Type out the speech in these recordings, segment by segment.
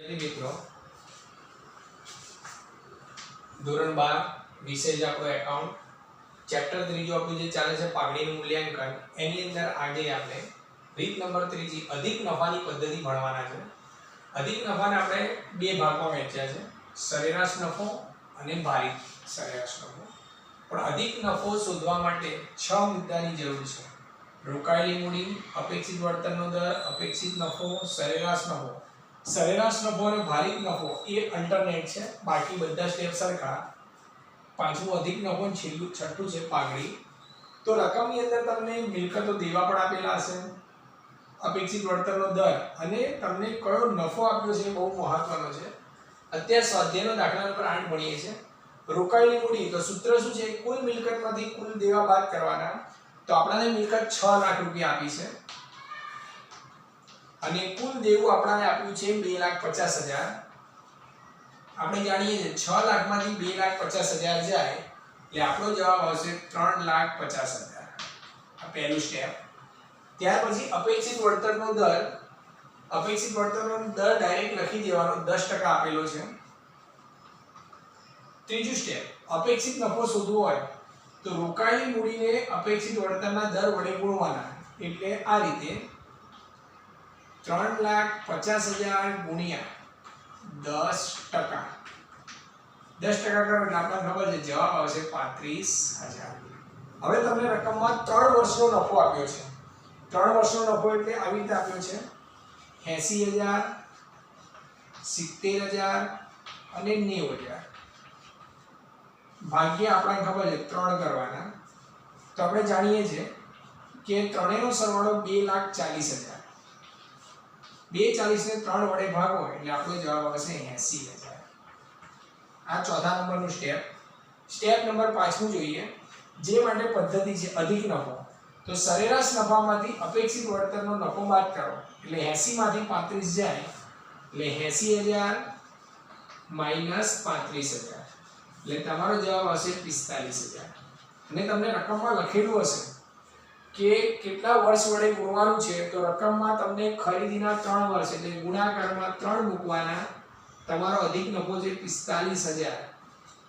મિત્રો ધોરણ 12 વિષય છે આપણો એકાઉન્ટ ચેપ્ટર 3 આપણું જે ચાલે છે પાઘડીનું મૂલ્યાંકન એની અંદર આજે આપણે રીત નંબર 3 અધિક નફાની પદ્ધતિ ભણવાના છે। અધિક નફાને આપણે બે ભાગમાં વહેંચ્યા છે, સરેરાશ નફો અને ભારિત સરેરાશ નફો। પણ અધિક નફો શોધવા માટે 6 મુદ્દાની જરૂર છે। રોકાયેલી મૂડી, અપેક્ષિત વળતરનો દર, અપેક્ષિત નફો, સરેરાશ નફો। સરેરાશ નફો અને ભારિત નફો એ અલ્ટરનેટ છે, બાકી બધા સ્ટેપ સરખા। પાંચમું અધિક નફો અને છઠ્ઠું છે પાઘડી। તો રકમની અંદર તમને મિલકતો દેવા પણ આપેલા હશે, અપેક્ષિત વળતરનો દર અને તમને કયો નફો આપ્યો છે બહુ મહત્વનો છે। અત્યારે સ્વાધ્યાયનો દાખલા નંબર 8 ભણીએ છીએ। રોકાયેલી મૂડી તો સૂત્ર શું છે, કુલ મિલકતમાંથી કુલ દેવા બાદ કરવાના। તો આપણને મિલકત 6 લાખ રૂપિયા આપી છે અને કુલ દેવું આપણને આપ્યું છે 2,50,000। આપણે જાણીએ છીએ 6 લાખમાંથી 2,50,000 જાય એટલે આપણો જવાબ આવશે 3,50,000। આ પહેલું સ્ટેપ। ત્યાર પછી અપેક્ષિત વળતરનો દર, અપેક્ષિત વળતરનો દર ડાયરેક્ટ લખી દેવાનો, 10% આપેલો છે। ત્રીજું સ્ટેપ, અપેક્ષિત નફો શોધવો હોય તો રોકાયેલી મૂડીને અપેક્ષિત વળતરના દર વડે ગુણવાના, એટલે આ રીતે 3,50,000 ગુણ્યા 10%। 10% કરો એટલે આપણને ખબર છે જવાબ આવશે 35,000। હવે તમને રકમમાં 3 વર્ષનો નફો આપ્યો છે। 3 વર્ષનો નફો એટલે આવી રીતે આપ્યો છે 80,000, 70,000 અને 90,000। ભાગ્ય આપણને ખબર છે 3 કરવાના। તો આપણે જાણીએ છીએ કે ત્રણેયનો સરવાળો 2,40,000। 240 ને 3 વડે ભાગો એટલે આપણો જવાબ આવશે 80,000। આ ચોથા નંબરનું સ્ટેપ। સ્ટેપ નંબર 5મું જોઈએ, જે માટે પદ્ધતિ છે અધિક નફો। તો સરેરાશ નફામાંથી અપેક્ષિત વળતરનો નફો બાદ કરો એટલે 80 માંથી 35 જાય એટલે 80,000 માઈનસ 35,000 એટલે તમારો જવાબ આવશે 45,000। અને તમને રકમમાં લખેલું હશે કે કેટલા વર્ષ વડે ગુણવાનું છે, તો રકમમાં તમને ખરીદીના 3 વર્ષ એટલે ગુણાકારમાં 3 મૂકવાના। તમારો અધિક નફો છે 45,000।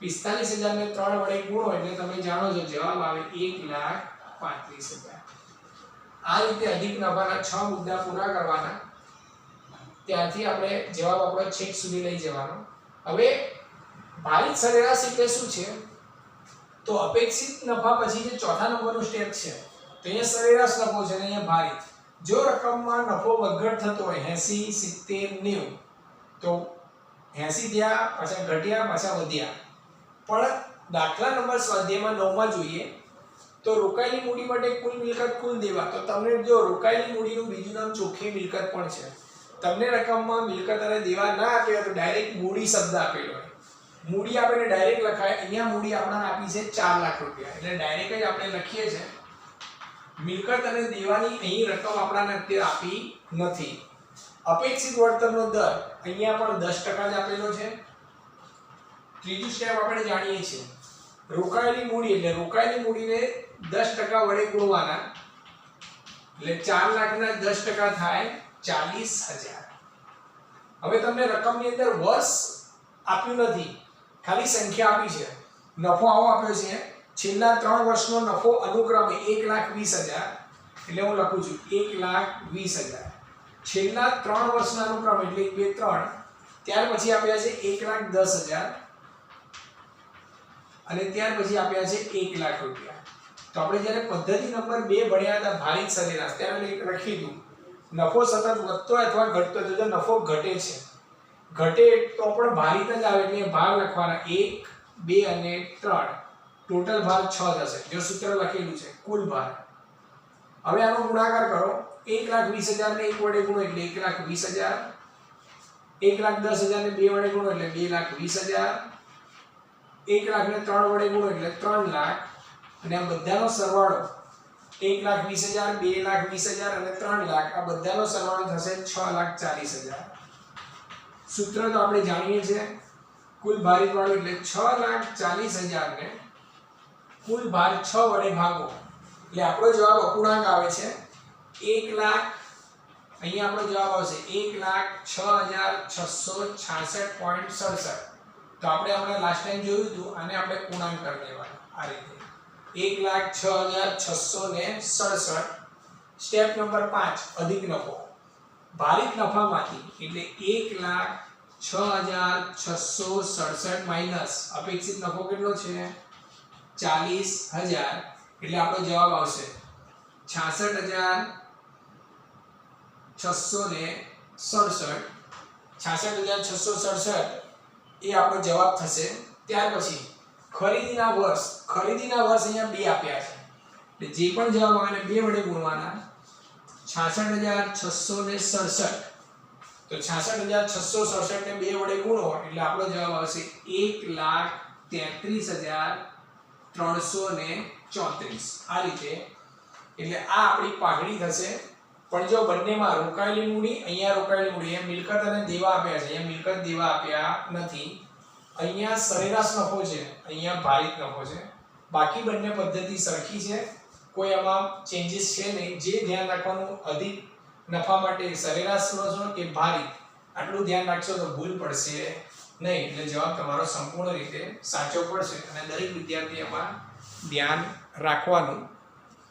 45,000 ને 3 વડે ગુણો એટલે તમે જાણો છો જવાબ આવે 1,35,000। આ રીતે અધિક નફાના 6 મુદ્દા પૂરા કરવાના, ત્યાંથી આપણે જવાબ આપણો છેક સુધી લઈ જવાનો। હવે ભારિત સરેરાશ એટલે શું છે, તો અપેક્ષિત નફા પછી જે ચોથા નંબરનું સ્ટેપ છે તો અહીંયા સરેરાશ નફો છે અને અહીંયા ભારિત। જો રકમમાં નફો વધઘટ થતો હોય 80, 70, 90 તો 80 થયા, પાછા ઘટ્યા, પાછા વધ્યા। પણ દાખલા નંબર સ્વાધ્યાયમાં 9માં જોઈએ તો રોકાયેલી મૂડી માટે કુલ મિલકત કુલ દેવા, તો તમને જો રોકાયેલી મૂડીનું બીજું નામ ચોખ્ખી મિલકત પણ છે। તમને રકમમાં મિલકત અને દેવા ના આપ્યો તો ડાયરેક્ટ મૂડી શબ્દ આપેલો હોય, મૂડી આપણે ડાયરેક્ટ લખાય। અહીંયા મૂડી આપણને આપી છે 4 લાખ રૂપિયા એટલે ડાયરેક્ટ જ આપણે લખીએ છે। મિલકત અને દેવાની અહીં રકમ આપણને અત્યારે આપી નથી। અપેક્ષિત વળતરનો દર અહીંયા પણ 10% જ આપેલો છે। ત્રીજું સ્ટેપ આપણે જાણીએ છીએ, રોકાયેલી મૂડી એટલે રોકાયેલી મૂડીને 10% વડે ગુણવાના એટલે 4 લાખના 10% થાય 40,000। હવે તમને રકમની અંદર વર્ષ આપ્યું નથી, ખાલી સંખ્યા આપી છે। નફો આવો આપ્યો છે, છેલ્લા 3 વર્ષનો નફો અનુક્રમે 1,20,000 એટલે હું લખું છું 1,20,000। છેલ્લા 3 વર્ષના અનુક્રમ એટલે 1, 2, 3, ત્યાર પછી આપ્યા છે 1,10,000 અને ત્યાર પછી આપ્યા છે 1,00,000 રૂપિયા। તો આપણે જ્યારે પદ્ધતિ નંબર 2 ભણ્યા હતા ભારિત સરેરાશ, ત્યારે લખી દીધું નફો સતત વધતો અથવા ઘટતો, જો નફો ઘટે છે, ઘટે તો પણ ભારિત જ આવે એટલે ભાગ લખવાના 1, 2 અને 3, ટોટલ ભાર 6 થશે જો સૂત્ર લખેલું છે કુલ ભાર। હવે આનો ગુણાકાર કરો, 1,20,000 ને 1 વડે ગુણો એટલે 1,20,000, 1,10,000 ને 2 વડે ગુણો એટલે 2,20,000, 1,00,000 ને 3 વડે ગુણો એટલે 3 લાખ અને આ બધાનો સરવાળો 1,20,000, 2,20,000 અને 3 લાખ આ બધાનો સરવાળો થશે 6,40,000। સૂત્ર તો આપણે જાણીએ છીએ, કુલ ભારિત વાળું એટલે 6,40,000 ને કુલ ભાર 6 વડે ભાગો એટલે આપણો જવાબ અપૂર્ણાંક આવે છે 1,40,000। અહીંયા આપણો જવાબ આવશે 1,06,666.67. તો આપણે હમણાં લાસ્ટ ટાઈમ જોયું હતું આને આપણે પૂર્ણાંક કરી દેવાનું આ રીતે 1,06,667. સ્ટેપ નંબર 5 અધિક નફો. ભારિત નફામાંથી એટલે 1,06,667 માઈનસ અપેક્ષિત નફો કેટલો છે 40,000 એટલે આપણો જવાબ આવશે 66,667. 66,667 એ આપણો જવાબ થશે. ત્યાર પછી ખરીદીના વર્ષ અહીંયા બે આપ્યા છે એટલે જે પણ જવાબ આવે એને 2 વડે ગુણવાના. 66,667 તો 66,667 ને 2 વડે ગુણો એટલે આપણો જવાબ આવશે 1,33,334. આ રીતે એટલે આ આપણી પાઘડી થશે. પણ જો બંનેમાં રોકાયેલી મૂડી અહીંયા રોકાયેલી મૂડી અહીંયા મિલકત અને દેવા આપ્યા છે અહીંયા મિલકત દેવા આપ્યા નથી. અહીંયા સરેરાશ નફો છે અહીંયા ભારિત નફો છે. બાકી બંને પદ્ધતિ સરખી છે કોઈ આમાં ચેન્જીસ છે નહીં. જે ધ્યાન રાખવાનું અધિક નફા માટે સરેરાશ લો છો કે ભારિત આટલું ધ્યાન રાખશો તો ભૂલ પડશે નહીં. એટલે જવાબ તમારો સંપૂર્ણ રીતે સાચો પડશે અને દરેક વિદ્યાર્થી એમાં ધ્યાન રાખવાનું